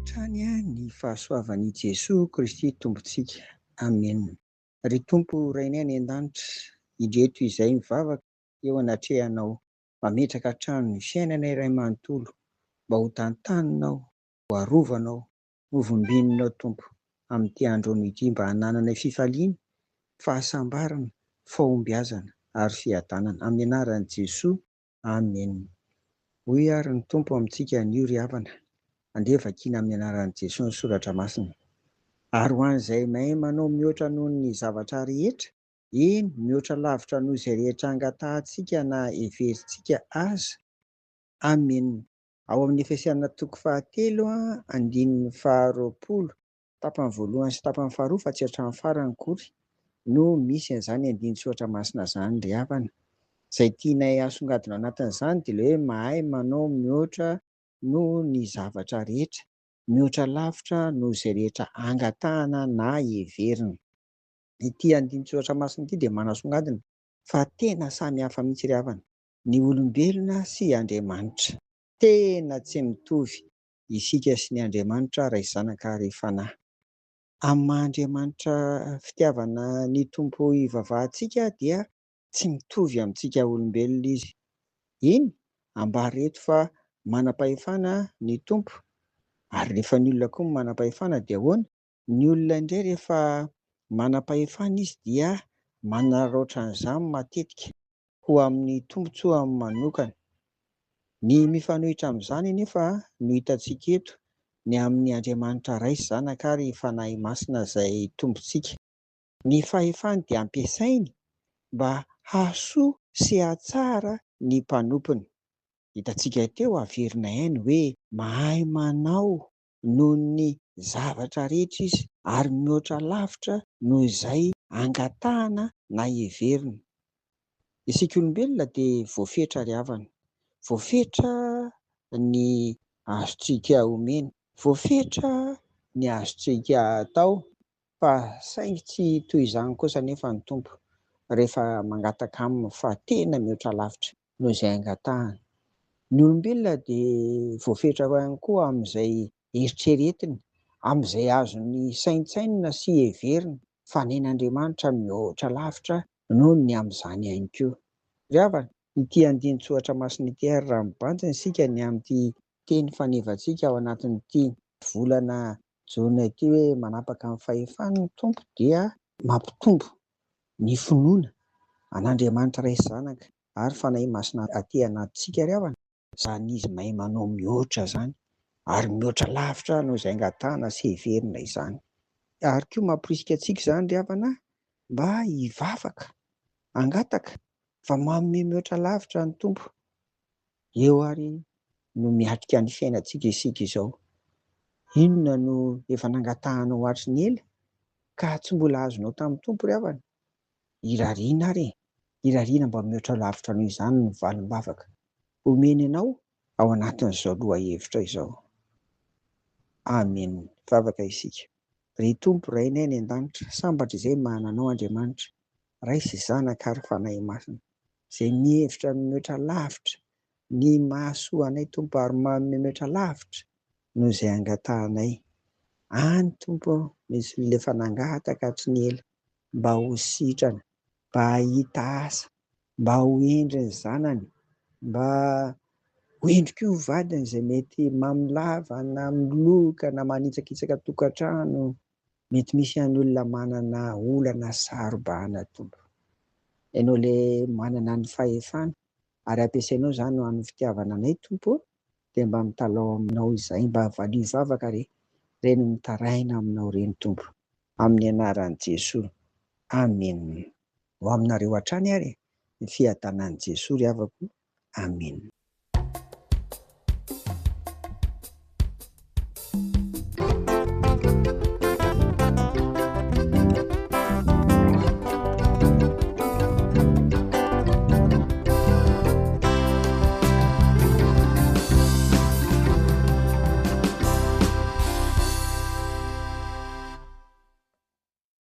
hatrany ny fahasoavan'i Jesoa Kristy Tompontsika. Amen. Ry Tompo Rainay any an-danitra, indreto izay mivavaka eo anatrehanao, mametraka hatrano ny fiainana iray manontolo, mba ho tantaninao, ho arovanao, ho vombinonao Tompo, amin'ity andro ity mba hananana fifaliana, fahasambarana, fahombiazana ary fiadanana. Amin'ny anaran'i Jesoa. Amen. Hoy ary ny Tompo amintsika anio ry havana. Andeha vakiana amin'ny anaran'i Jesoa ny soratra masina. Ary ho an'izay mahay manao mihoatra noho ny zavatra rehetra, eny mihoatra lavitra noho izay rehetra angatantsika na heverintsika aza. Amen. Ao amin'ny Efesiana 3:2-20, tapany voalohany sy tapany faharoa fa tsy hatramin'ny farany kory, no misy an'izany andinin-tsoratra masina izany ry havana. Izay tianay asongadina anatin'izany dia ilay hoe mahay manao mihoatra noho ny zavatra rehetra, mihoatra lavitra noho izay rehetra angatahana na heverina. Ity andinin-tsoratra masina ity dia manasongadina fa tena samy hafa mihitsy ry havana. Ny olombelona sy Andriamanitra tena tsy mitovy, isika sy ny Andriamanitra ray zanaka ary fanahy. Amin'ny maha-Andriamanitra fitiavana ny Tompo ivavahantsika dia tsy mitovy amintsika olombelona izy. Iny ambara eto fa manam-pahefana ny Tompo, ary rehefa ny olona koa manam-pahefana dia ahoana? Ny olona indray rehefa manam-pahefana izy dia manaraotra an'izany matetika ho amin'ny tombotsoa manokana. Ny mifanohitra amin'izany anefa no hitantsika eto ny amin'ny Andriamanitra ray zanaka ary fanahy masina izay tompontsika. Ny fahefany dia ampiasainy mba hahasoa sy hahatsara ny mpanompony. Hitantsika teo averina hainy hoe mahay manao noho ny zavatra rehetra izy ary mihoatra lavitra noho izay angatahana na heverina. Isika olombelona dia voafetra ry havana, voafetra ny azontsika omena, voafetra ny azontsika atao, fa saingy tsy toy izany kosa anefa ny Tompo rehefa mangataka aminy fa tena mihoatra lavitra noho izay angatahana. Ny olombelona dia voafetra ihany koa amin'izay eritreretiny, amin'izay azony saintsainina sy heverina, fa ny an'Andriamanitra mihoatra lavitra noho ny amin'izany ihany koa. Ry havana, ity andinin-tsoratra masina ity ary raha mibanjina isika ny amin'ity teny fanevantsika ao anatin'ity volana Jona ity hoe manapaka amin'ny fahefany ny Tompo dia mampitombo ny finoana an'Andriamanitra ray zanaka ary fanahy masina aty anatintsika ry havana. Izany izy mahay manao mihoatra izany ary mihoatra lavitra noho izay angatahana sy heverina izany. Ary koa mamporisika antsika izany ry havana mba hivavaka, hangataka fa manome mihoatra lavitra ny Tompo. Eo ary no miatrika ny fiainantsika isika izao. Inona no efa nangatahanao hatry ny ela ka tsy mbola azonao tamin'ny Tompo ry havana? Irariana ary e! Irariana mba mihoatra lavitra noho izany ny valim-bavaka omeny anao ao anatin'izao lohahevitra izao. Amen. Vavaka isika. Ry Tompo Rainay any an-danitra, sambatra izay mananao Andriamanitra, ray sy zanaka ary fanahy masina, izay mihevitra mihoatra lavitra, ny mahasoa anay Tompo ary manome mihoatra lavitra noho izay angatahanay. Any Tompo misy lefa nangataka hatry ny ela mba ho sitrana, mba hahita asa, mba ho endry ny zanany, mba ho endrika io vadiny izay mety mamilava na miloka na manitsakitsaka tokantrano, mety misy any olona manana olana sarobahana Tompo. Ianao ilay manana ny fahefana ary ampiasainao izany ho an'ny fitiavana anay Tompo, dia mba mitalao aminao izay mba valia vavaka re, ireny mitaraina aminao ireny Tompo. Amin'ny anaran'i Jesoa. Amen. Ho aminareo hatrany ary ny fiadanan'i Jesoa ry havako. Amen.